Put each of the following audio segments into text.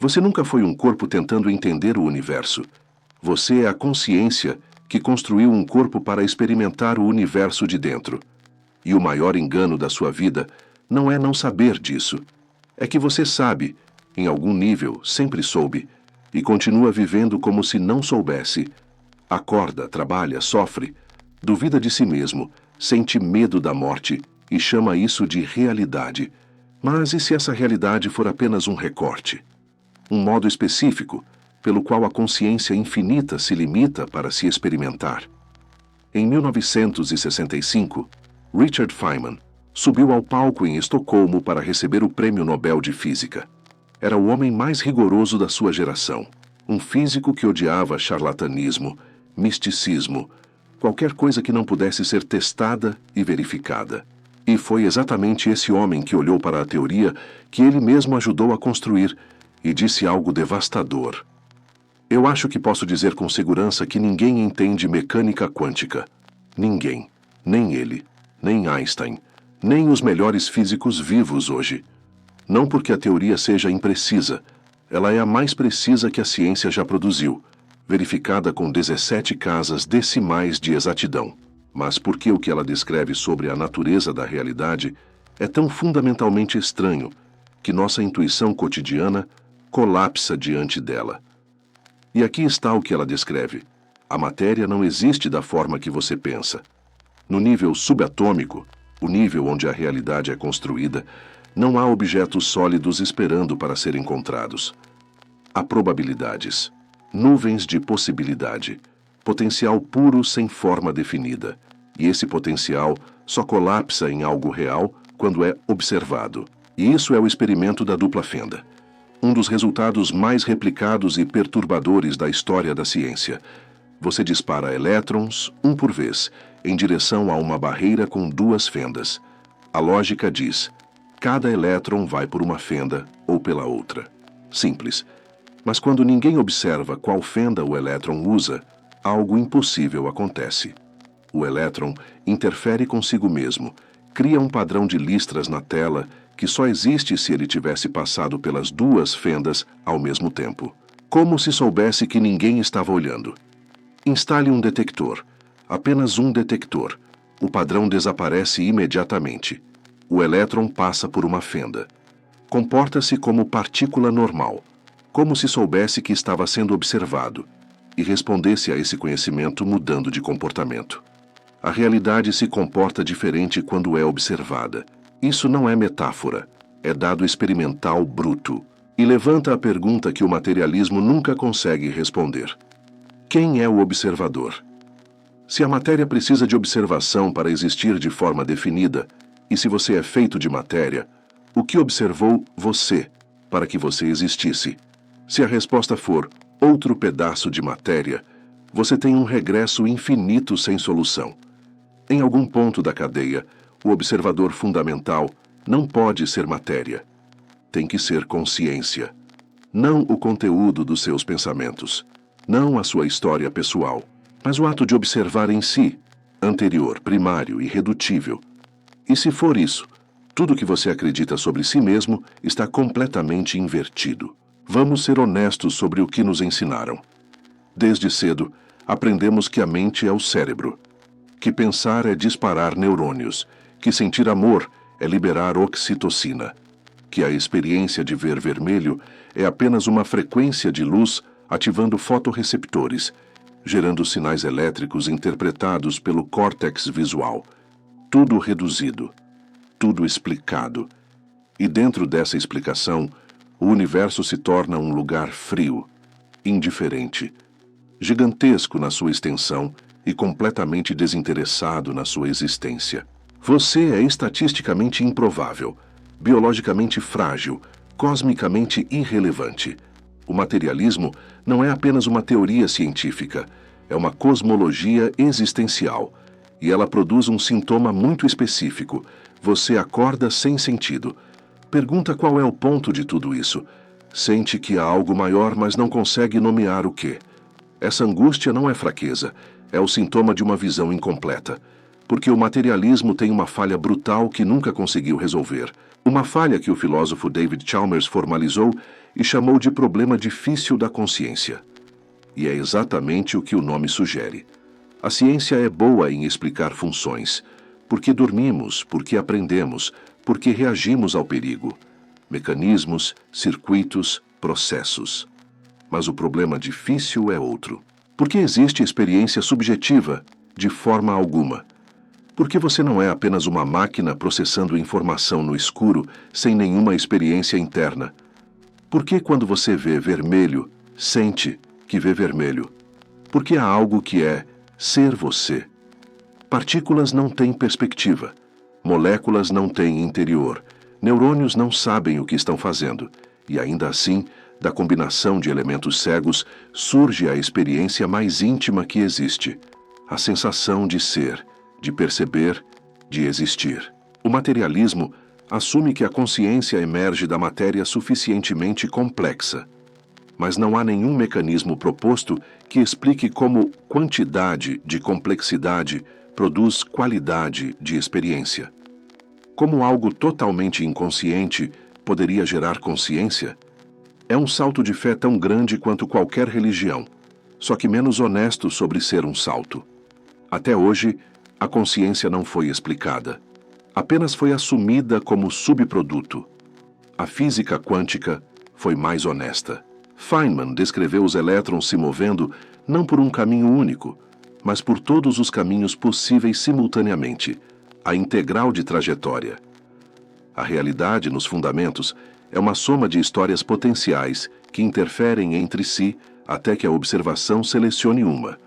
Você nunca foi um corpo tentando entender o universo. Você é a consciência que construiu um corpo para experimentar o universo de dentro. E o maior engano da sua vida não é não saber disso. É que você sabe, em algum nível, sempre soube, e continua vivendo como se não soubesse. Acorda, trabalha, sofre, duvida de si mesmo, sente medo da morte e chama isso de realidade. Mas e se essa realidade for apenas um recorte? Um modo específico, pelo qual a consciência infinita se limita para se experimentar? Em 1965, Richard Feynman subiu ao palco em Estocolmo para receber o Prêmio Nobel de Física. Era o homem mais rigoroso da sua geração, um físico que odiava charlatanismo, misticismo, qualquer coisa que não pudesse ser testada e verificada. E foi exatamente esse homem que olhou para a teoria que ele mesmo ajudou a construir e disse algo devastador. Eu acho que posso dizer com segurança que ninguém entende mecânica quântica. Ninguém. Nem ele, nem Einstein, nem os melhores físicos vivos hoje. Não porque a teoria seja imprecisa. Ela é a mais precisa que a ciência já produziu, verificada com 17 casas decimais de exatidão. Mas porque o que ela descreve sobre a natureza da realidade é tão fundamentalmente estranho que nossa intuição cotidiana colapsa diante dela. E aqui está o que ela descreve. A matéria não existe da forma que você pensa. No nível subatômico, o nível onde a realidade é construída, não há objetos sólidos esperando para serem encontrados. Há probabilidades, nuvens de possibilidade, potencial puro sem forma definida. E esse potencial só colapsa em algo real quando é observado. E isso é o experimento da dupla fenda. Um dos resultados mais replicados e perturbadores da história da ciência. Você dispara elétrons, um por vez, em direção a uma barreira com duas fendas. A lógica diz: cada elétron vai por uma fenda ou pela outra. Simples. Mas quando ninguém observa qual fenda o elétron usa, algo impossível acontece. O elétron interfere consigo mesmo, cria um padrão de listras na tela que só existe se ele tivesse passado pelas duas fendas ao mesmo tempo. Como se soubesse que ninguém estava olhando. Instale um detector. Apenas um detector. O padrão desaparece imediatamente. O elétron passa por uma fenda. Comporta-se como partícula normal, como se soubesse que estava sendo observado, e respondesse a esse conhecimento mudando de comportamento. A realidade se comporta diferente quando é observada. Isso não é metáfora, é dado experimental bruto, e levanta a pergunta que o materialismo nunca consegue responder. Quem é o observador? Se a matéria precisa de observação para existir de forma definida, e se você é feito de matéria, o que observou você para que você existisse? Se a resposta for outro pedaço de matéria, você tem um regresso infinito sem solução. Em algum ponto da cadeia, o observador fundamental não pode ser matéria. Tem que ser consciência. Não o conteúdo dos seus pensamentos. Não a sua história pessoal. Mas o ato de observar em si, anterior, primário, irredutível. E se for isso, tudo que você acredita sobre si mesmo está completamente invertido. Vamos ser honestos sobre o que nos ensinaram. Desde cedo, aprendemos que a mente é o cérebro, que pensar é disparar neurônios, que sentir amor é liberar oxitocina, que a experiência de ver vermelho é apenas uma frequência de luz ativando fotorreceptores, gerando sinais elétricos interpretados pelo córtex visual. Tudo reduzido, tudo explicado. E dentro dessa explicação, o universo se torna um lugar frio, indiferente, gigantesco na sua extensão e completamente desinteressado na sua existência. Você é estatisticamente improvável, biologicamente frágil, cosmicamente irrelevante. O materialismo não é apenas uma teoria científica, é uma cosmologia existencial, e ela produz um sintoma muito específico. Você acorda sem sentido. Pergunta qual é o ponto de tudo isso. Sente que há algo maior, mas não consegue nomear o quê. Essa angústia não é fraqueza, é o sintoma de uma visão incompleta. Porque o materialismo tem uma falha brutal que nunca conseguiu resolver. Uma falha que o filósofo David Chalmers formalizou e chamou de problema difícil da consciência. E é exatamente o que o nome sugere. A ciência é boa em explicar funções. Porque dormimos, porque aprendemos, porque reagimos ao perigo. Mecanismos, circuitos, processos. Mas o problema difícil é outro. Porque existe experiência subjetiva, de forma alguma. Porque você não é apenas uma máquina processando informação no escuro, sem nenhuma experiência interna. Porque quando você vê vermelho, sente que vê vermelho. Porque há algo que é ser você. Partículas não têm perspectiva. Moléculas não têm interior. Neurônios não sabem o que estão fazendo. E ainda assim, da combinação de elementos cegos, surge a experiência mais íntima que existe. A sensação de ser, de perceber, de existir. O materialismo assume que a consciência emerge da matéria suficientemente complexa. Mas não há nenhum mecanismo proposto que explique como quantidade de complexidade produz qualidade de experiência. Como algo totalmente inconsciente poderia gerar consciência? É um salto de fé tão grande quanto qualquer religião, só que menos honesto sobre ser um salto. Até hoje, a consciência não foi explicada. Apenas foi assumida como subproduto. A física quântica foi mais honesta. Feynman descreveu os elétrons se movendo não por um caminho único, mas por todos os caminhos possíveis simultaneamente, a integral de trajetória. A realidade, nos fundamentos, é uma soma de histórias potenciais que interferem entre si até que a observação selecione uma.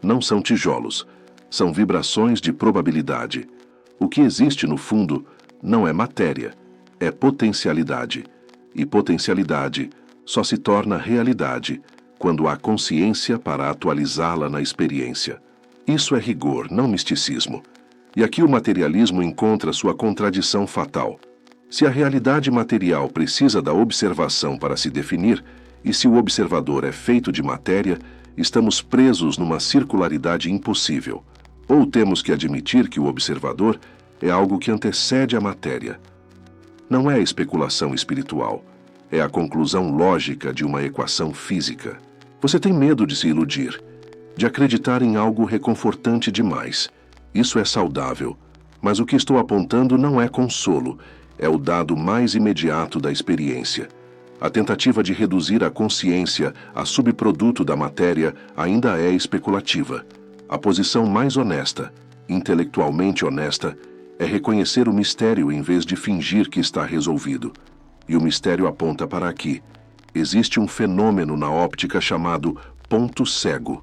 Não são tijolos, são vibrações de probabilidade. O que existe no fundo não é matéria, é potencialidade. E potencialidade só se torna realidade quando há consciência para atualizá-la na experiência. Isso é rigor, não misticismo. E aqui o materialismo encontra sua contradição fatal. Se a realidade material precisa da observação para se definir, e se o observador é feito de matéria, estamos presos numa circularidade impossível. Ou temos que admitir que o observador é algo que antecede a matéria. Não é especulação espiritual. É a conclusão lógica de uma equação física. Você tem medo de se iludir, de acreditar em algo reconfortante demais. Isso é saudável, mas o que estou apontando não é consolo, é o dado mais imediato da experiência. A tentativa de reduzir a consciência a subproduto da matéria ainda é especulativa. A posição mais honesta, intelectualmente honesta, é reconhecer o mistério em vez de fingir que está resolvido. E o mistério aponta para aqui. Existe um fenômeno na óptica chamado ponto cego.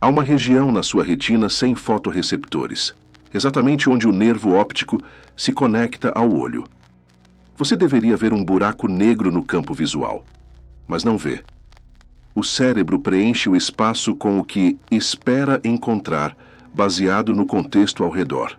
Há uma região na sua retina sem fotorreceptores, exatamente onde o nervo óptico se conecta ao olho. Você deveria ver um buraco negro no campo visual, mas não vê. O cérebro preenche o espaço com o que espera encontrar, baseado no contexto ao redor.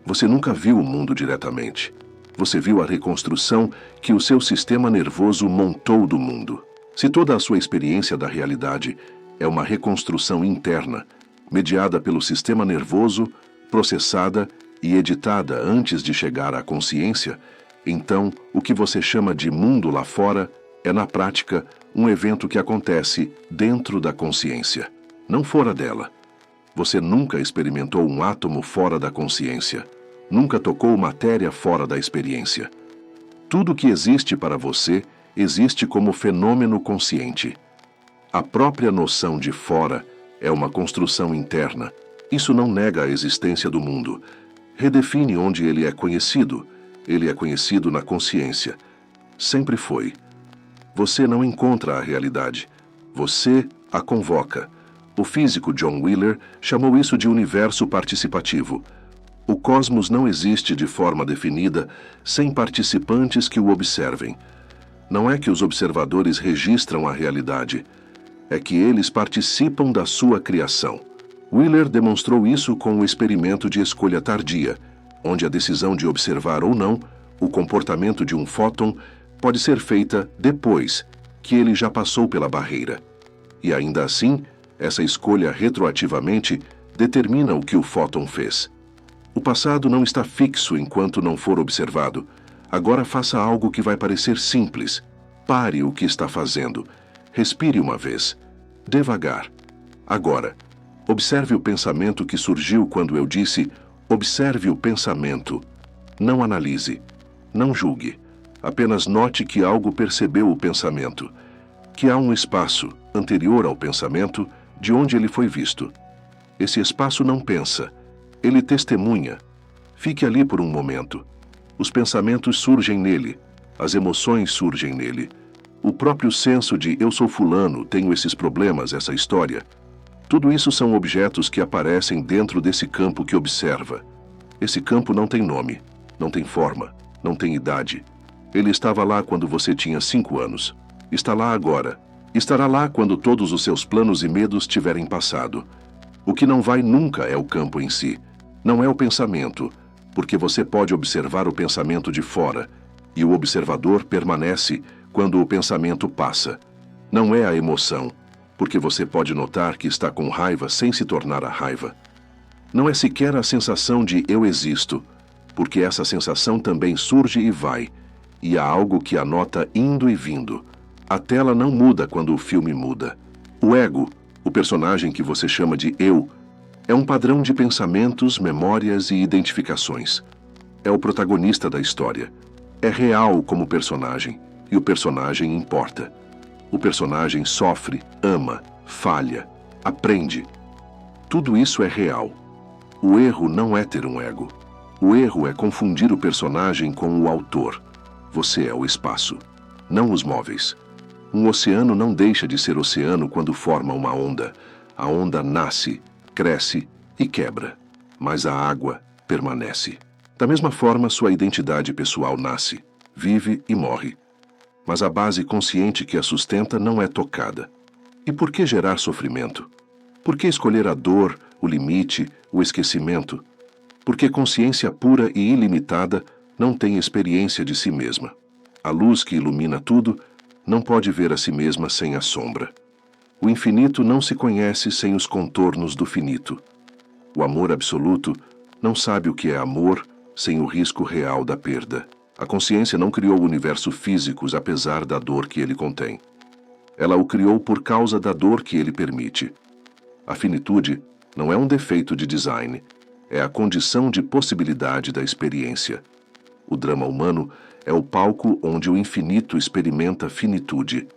Você nunca viu o mundo diretamente. Você viu a reconstrução que o seu sistema nervoso montou do mundo. Se toda a sua experiência da realidade é uma reconstrução interna, mediada pelo sistema nervoso, processada e editada antes de chegar à consciência, então o que você chama de mundo lá fora é, na prática, um evento que acontece dentro da consciência, não fora dela. Você nunca experimentou um átomo fora da consciência. Nunca tocou matéria fora da experiência. Tudo que existe para você existe como fenômeno consciente. A própria noção de fora é uma construção interna. Isso não nega a existência do mundo. Redefine onde ele é conhecido. Ele é conhecido na consciência. Sempre foi. Você não encontra a realidade. Você a convoca. O físico John Wheeler chamou isso de universo participativo. O cosmos não existe de forma definida, sem participantes que o observem. Não é que os observadores registram a realidade, é que eles participam da sua criação. Wheeler demonstrou isso com o experimento de escolha tardia, onde a decisão de observar ou não o comportamento de um fóton pode ser feita depois que ele já passou pela barreira. E ainda assim, essa escolha retroativamente determina o que o fóton fez. O passado não está fixo enquanto não for observado. Agora faça algo que vai parecer simples. Pare o que está fazendo. Respire uma vez. Devagar. Agora, observe o pensamento que surgiu quando eu disse: observe o pensamento. Não analise. Não julgue. Apenas note que algo percebeu o pensamento. Que há um espaço, anterior ao pensamento, de onde ele foi visto. Esse espaço não pensa. Ele testemunha. Fique ali por um momento. Os pensamentos surgem nele. As emoções surgem nele. O próprio senso de eu sou fulano, tenho esses problemas, essa história. Tudo isso são objetos que aparecem dentro desse campo que observa. Esse campo não tem nome, não tem forma, não tem idade. Ele estava lá quando você tinha 5 anos. Está lá agora. Estará lá quando todos os seus planos e medos tiverem passado. O que não vai nunca é o campo em si. Não é o pensamento, porque você pode observar o pensamento de fora, e o observador permanece quando o pensamento passa. Não é a emoção, porque você pode notar que está com raiva sem se tornar a raiva. Não é sequer a sensação de eu existo, porque essa sensação também surge e vai, e há algo que a nota indo e vindo. A tela não muda quando o filme muda. O ego, o personagem que você chama de eu, é um padrão de pensamentos, memórias e identificações. É o protagonista da história. É real como personagem, e o personagem importa. O personagem sofre, ama, falha, aprende. Tudo isso é real. O erro não é ter um ego. O erro é confundir o personagem com o autor. Você é o espaço, não os móveis. Um oceano não deixa de ser oceano quando forma uma onda. A onda nasce, cresce e quebra, mas a água permanece. Da mesma forma, sua identidade pessoal nasce, vive e morre. Mas a base consciente que a sustenta não é tocada. E por que gerar sofrimento? Por que escolher a dor, o limite, o esquecimento? Porque consciência pura e ilimitada não tem experiência de si mesma. A luz que ilumina tudo não pode ver a si mesma sem a sombra. O infinito não se conhece sem os contornos do finito. O amor absoluto não sabe o que é amor sem o risco real da perda. A consciência não criou o universo físico apesar da dor que ele contém. Ela o criou por causa da dor que ele permite. A finitude não é um defeito de design, é a condição de possibilidade da experiência. O drama humano é o palco onde o infinito experimenta finitude.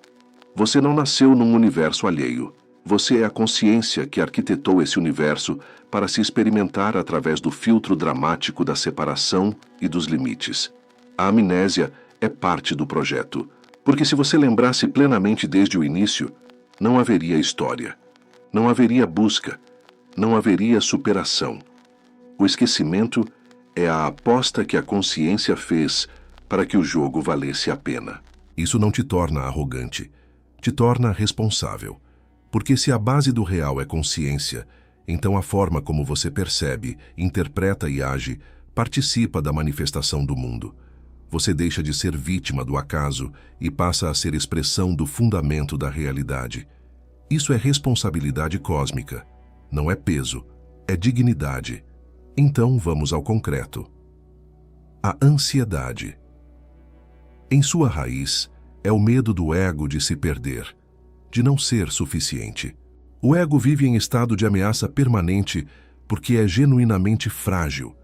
Você não nasceu num universo alheio. Você é a consciência que arquitetou esse universo para se experimentar através do filtro dramático da separação e dos limites. A amnésia é parte do projeto, porque se você lembrasse plenamente desde o início, não haveria história, não haveria busca, não haveria superação. O esquecimento é a aposta que a consciência fez para que o jogo valesse a pena. Isso não te torna arrogante, te torna responsável. Porque se a base do real é consciência, então a forma como você percebe, interpreta e age participa da manifestação do mundo. Você deixa de ser vítima do acaso e passa a ser expressão do fundamento da realidade. Isso é responsabilidade cósmica. Não é peso, é dignidade. Então vamos ao concreto. A ansiedade. Em sua raiz, é o medo do ego de se perder, de não ser suficiente. O ego vive em estado de ameaça permanente porque é genuinamente frágil.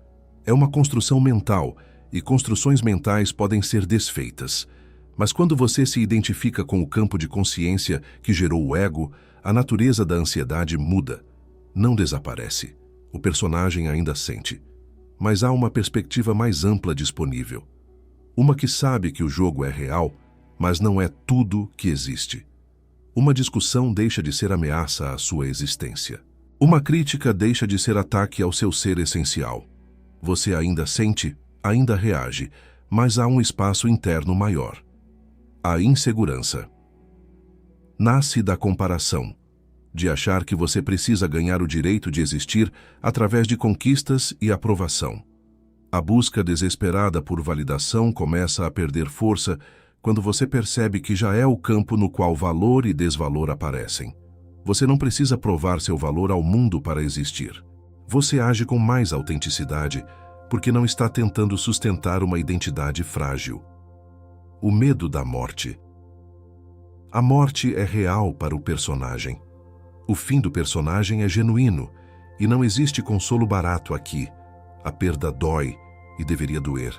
É uma construção mental, e construções mentais podem ser desfeitas. Mas quando você se identifica com o campo de consciência que gerou o ego, a natureza da ansiedade muda. Não desaparece. O personagem ainda sente. Mas há uma perspectiva mais ampla disponível. Uma que sabe que o jogo é real, mas não é tudo que existe. Uma discussão deixa de ser ameaça à sua existência. Uma crítica deixa de ser ataque ao seu ser essencial. Você ainda sente, ainda reage, mas há um espaço interno maior. A insegurança. Nasce da comparação, de achar que você precisa ganhar o direito de existir através de conquistas e aprovação. A busca desesperada por validação começa a perder força quando você percebe que já é o campo no qual valor e desvalor aparecem. Você não precisa provar seu valor ao mundo para existir. Você age com mais autenticidade porque não está tentando sustentar uma identidade frágil. O medo da morte. A morte é real para o personagem. O fim do personagem é genuíno e não existe consolo barato aqui. A perda dói e deveria doer.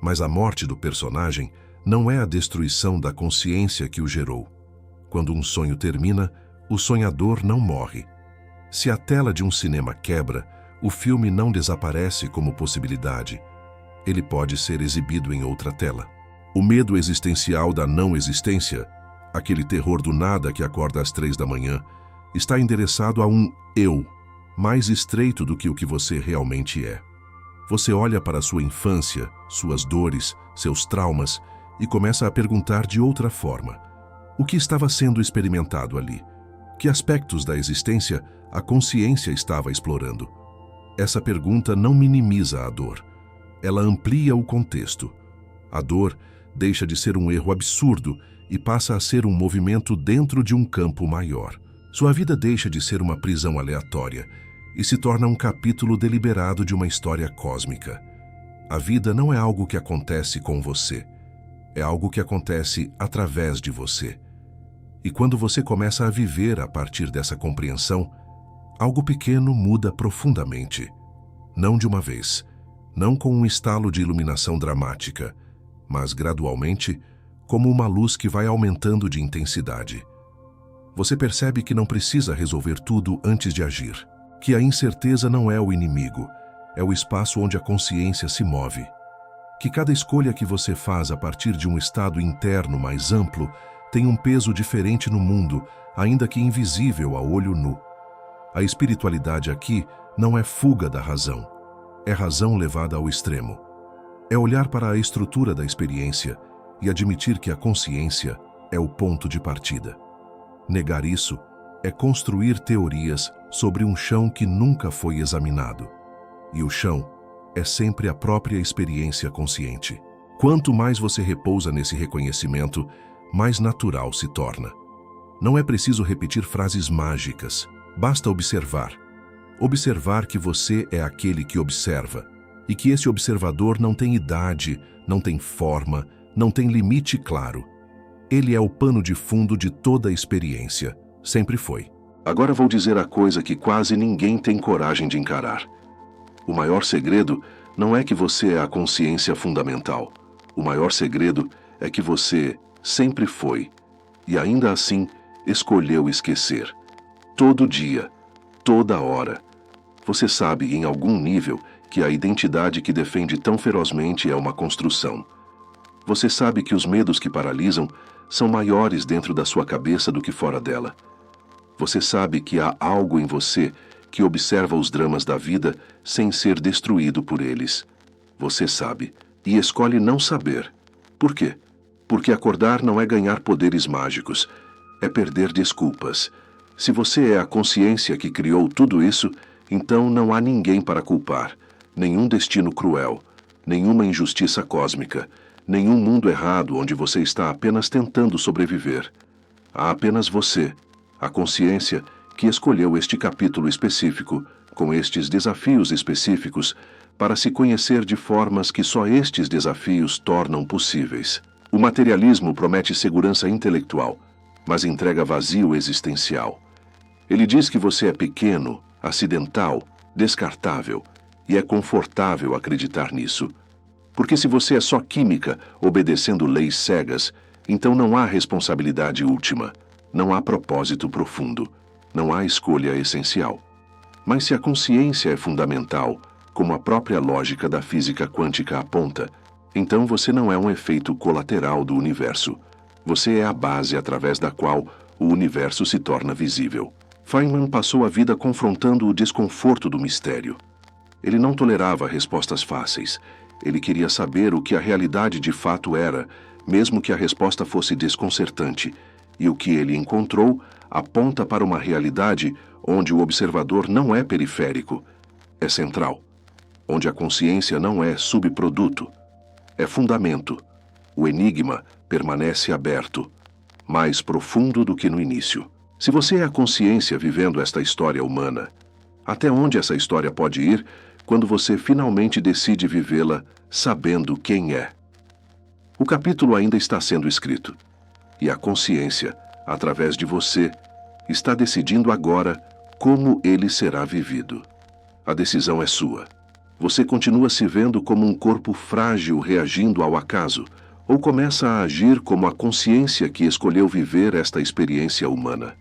Mas a morte do personagem não é a destruição da consciência que o gerou. Quando um sonho termina, o sonhador não morre. Se a tela de um cinema quebra, o filme não desaparece como possibilidade. Ele pode ser exibido em outra tela. O medo existencial da não existência, aquele terror do nada que acorda às 3 da manhã, está endereçado a um eu, mais estreito do que o que você realmente é. Você olha para sua infância, suas dores, seus traumas e começa a perguntar de outra forma. O que estava sendo experimentado ali? Que aspectos da existência a consciência estava explorando? Essa pergunta não minimiza a dor. Ela amplia o contexto. A dor deixa de ser um erro absurdo e passa a ser um movimento dentro de um campo maior. Sua vida deixa de ser uma prisão aleatória e se torna um capítulo deliberado de uma história cósmica. A vida não é algo que acontece com você. É algo que acontece através de você. E quando você começa a viver a partir dessa compreensão, algo pequeno muda profundamente. Não de uma vez, não com um estalo de iluminação dramática, mas gradualmente, como uma luz que vai aumentando de intensidade. Você percebe que não precisa resolver tudo antes de agir, que a incerteza não é o inimigo, é o espaço onde a consciência se move, que cada escolha que você faz a partir de um estado interno mais amplo tem um peso diferente no mundo, ainda que invisível a olho nu. A espiritualidade aqui não é fuga da razão, é razão levada ao extremo. É olhar para a estrutura da experiência e admitir que a consciência é o ponto de partida. Negar isso é construir teorias sobre um chão que nunca foi examinado. E o chão é sempre a própria experiência consciente. Quanto mais você repousa nesse reconhecimento, mais natural se torna. Não é preciso repetir frases mágicas, basta observar. Observar que você é aquele que observa, e que esse observador não tem idade, não tem forma, não tem limite claro. Ele é o pano de fundo de toda a experiência, sempre foi. Agora vou dizer a coisa que quase ninguém tem coragem de encarar. O maior segredo não é que você é a consciência fundamental. O maior segredo é que você sempre foi, e ainda assim escolheu esquecer. Todo dia, toda hora. Você sabe, em algum nível, que a identidade que defende tão ferozmente é uma construção. Você sabe que os medos que paralisam são maiores dentro da sua cabeça do que fora dela. Você sabe que há algo em você que observa os dramas da vida sem ser destruído por eles. Você sabe, e escolhe não saber. Por quê? Porque acordar não é ganhar poderes mágicos, é perder desculpas. Se você é a consciência que criou tudo isso, então não há ninguém para culpar, nenhum destino cruel, nenhuma injustiça cósmica, nenhum mundo errado onde você está apenas tentando sobreviver. Há apenas você, a consciência, que escolheu este capítulo específico, com estes desafios específicos, para se conhecer de formas que só estes desafios tornam possíveis. O materialismo promete segurança intelectual, mas entrega vazio existencial. Ele diz que você é pequeno, acidental, descartável, e é confortável acreditar nisso. Porque se você é só química, obedecendo leis cegas, então não há responsabilidade última, não há propósito profundo, não há escolha essencial. Mas se a consciência é fundamental, como a própria lógica da física quântica aponta, então você não é um efeito colateral do universo. Você é a base através da qual o universo se torna visível. Feynman passou a vida confrontando o desconforto do mistério. Ele não tolerava respostas fáceis. Ele queria saber o que a realidade de fato era, mesmo que a resposta fosse desconcertante. E o que ele encontrou aponta para uma realidade onde o observador não é periférico, é central. Onde a consciência não é subproduto, é fundamento. O enigma permanece aberto, mais profundo do que no início. Se você é a consciência vivendo esta história humana, Até onde essa história pode ir quando você finalmente decide vivê-la sabendo quem é? O capítulo ainda está sendo escrito, e a consciência, através de você, está decidindo agora como ele será vivido. A decisão é sua. Você continua se vendo como um corpo frágil reagindo ao acaso, ou começa a agir como a consciência que escolheu viver esta experiência humana?